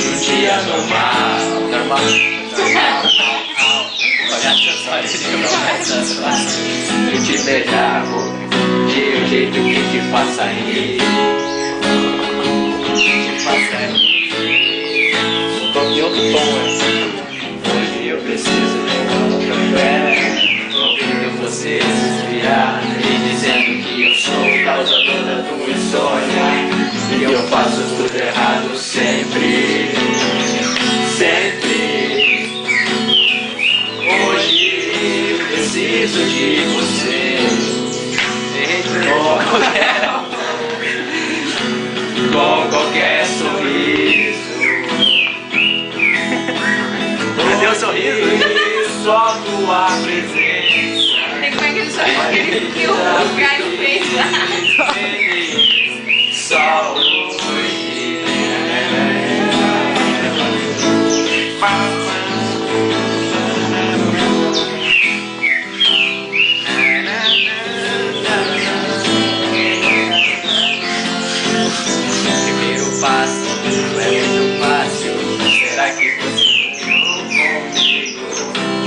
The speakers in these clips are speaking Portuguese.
todo dia normal. Normal. Olha essa história de eu te beijar, amor, de um jeito que te faça rir. Te faça rir. Tô em outro tom, hoje eu preciso de um café, ouvindo você suspirar e dizendo que eu sou causadora dos sonhos, e eu faço tudo errado sempre, sempre. Hoje preciso de você, com qualquer sorriso. Cadê o sorriso? Só tua presença. Tem como é que ele sorriu que o Caio fez lá? Só hoje. Primeiro passo é muito fácil. Será que você não comigo?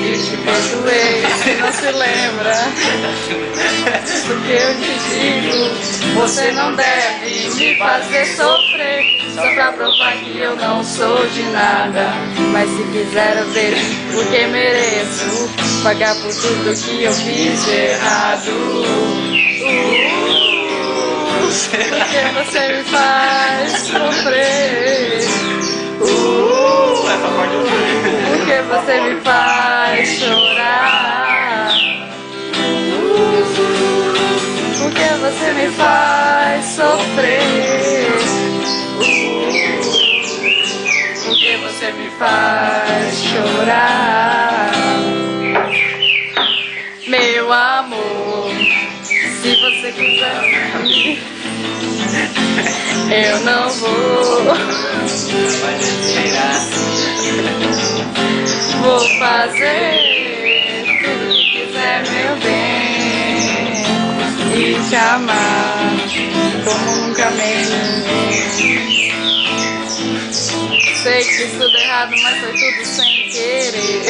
Eu te perdoei, não se lembra do que eu te digo. Você não deve me fazer sofrer só pra provar que eu não sou de nada. Mas se quiser eu vejo porque mereço pagar por tudo que eu fiz de errado. Porque você me faz sofrer. Essa parte eu sei. Porque você me faz chorar. Porque você me faz sofrer. Porque você me faz chorar. Meu amor, se você quiser, eu não vou. Vou fazer tudo que quiser, meu bem, e te amar como nunca amei ninguém. Sei que fiz tudo errado, mas foi tudo sem querer.